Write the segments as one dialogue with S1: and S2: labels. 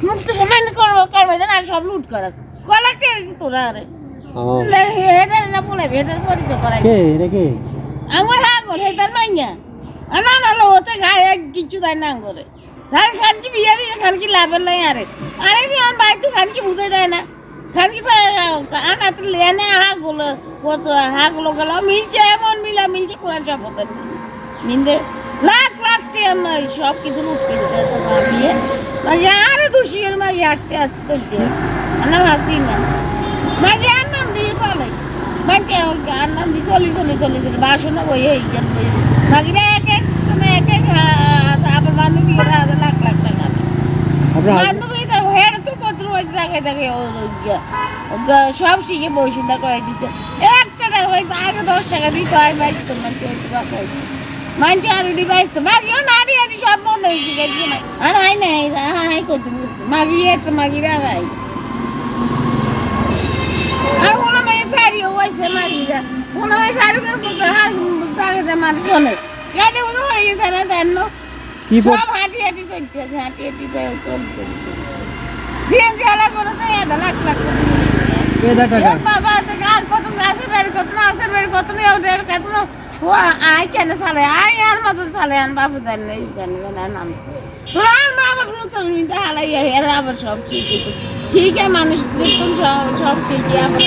S1: মুক্ত সময় করবে আর সব লুট করা কলা কেড়েছি তোরা আরে এটা না বলে এটার পরিচয় করাই আমার হাগর এটার মাইয়া না না ওতে গায়ে কিছু দেয় না করে তাই খানকি বিয়া দিয়ে খানকি লাভের নাই আরে আরে আমার বাড়িতে খানকি বুঝে দেয় না খানকি আনাতে লেনে হাগুলো গেল মিলছে এমন মিলছে কোরআন শপথ মিন্দে লাখ লাখ আমার সব কিছু লুট করে দিয়েছে মাগিয়ে মাগিয়ে আরে দুশিয়ের মাগিয়ে আটকে আসছে চলতে না আসি না মাগিয়ে আর নাম দিয়ে চলে মাঝে আর নাম দিয়ে চলি বাসনা বই এই মাগিরা এক এক সময় এক এক আবার বান্ধবী লাখ লাখ টাকা বান্ধবী হেড তোর কত রয়েছে জায়গায় দেখে সব শিখে বৈশিন্দা করে দিছে একটা টাকা হয়তো আগে 10 টাকা দিত আর বাইশ তো মানে বাসাই মানছি আর ডিভাইস তো মাগিও নাড়ি আড়ি সব বন্ধ হয়ে গেছে আর হাই নাই হাই করতে বলছে মাগিয়ে একটা মাগিরা হাই আর ওনা মেয়ে শাড়িও হয়েছে মাগিরা ওনা মেয়ে শাড়ি করে বলতে হার জায়গাতে মানুষ অনেক কেটে ওদের হয়ে গেছে না দেন সব হাঁটি চলছে জিয়ান জিয়ালা করে তো লাখ লাখ বাবা আর কত গাছের বাড়ি কত না আসের বাড়ি কত নেই ওদের কত ও আই কেন চালে আই আর মতো চালে আন বাবু জানে নাম তোরা আর মা বাবু সঙ্গীত হালাই এর আবার সব শিখে মানুষ দেখুন সব শিখে আবার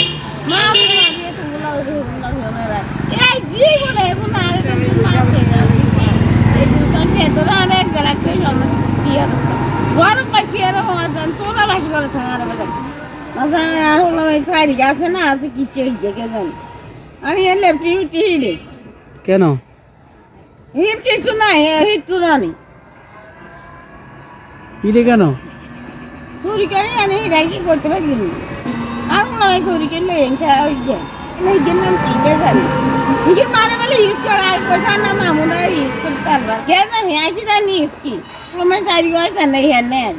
S1: মা বাবু দিয়ে তোমরা এই জীবনে এখন আর মাসে এই দুটো তোরা অনেক গেলাক্তে সময় কি অবস্থা গরম পাইছি আর তোরা বাস করে থাকার আচ্ছা আর হলো ওই সাইড আছে না আছে কি চেক কে জান আমি এলে পিউটি হিড়ে
S2: কেন
S1: হির কিছু নাই হিট তুরানি
S2: হিড়ে কেন
S1: চুরি করে আনি হিড়াই কি করতে পারি আর হলো ওই চুরি করলে এনছা ওই যে এই নাম কি কে জানি হির মারে বলে ইউজ করা আর পয়সা না মামুনা ইউজ করতে পারবা কে জানি আইছি জানি ইউজ কি প্রমাণ সারি গয় জানে হেন নেন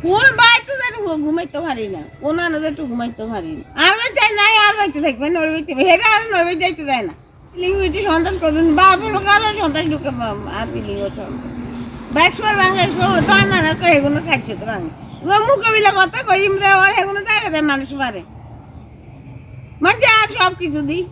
S1: কোন বাইতে যেটু ঘুমাইতে পারি না কোন আনো যেটু ঘুমাইতে পারি না আর চাই নাই আর বাইতে থাকবে নড়বাইতে হেরা আর নড়বাই যাইতে যায় না লিঙ্গুইটি সন্তাস করুন বাপের কালো সন্তাস ঢুকে আপিলিং ব্যাকসবার বাংলাদেশ তা না না কই এগুলো খাচ্ছে তো বাংলা মুখবিলা কথা কই ইমরা এগুলো দেখা যায় মানুষ পারে মানে আর সব কিছু দিই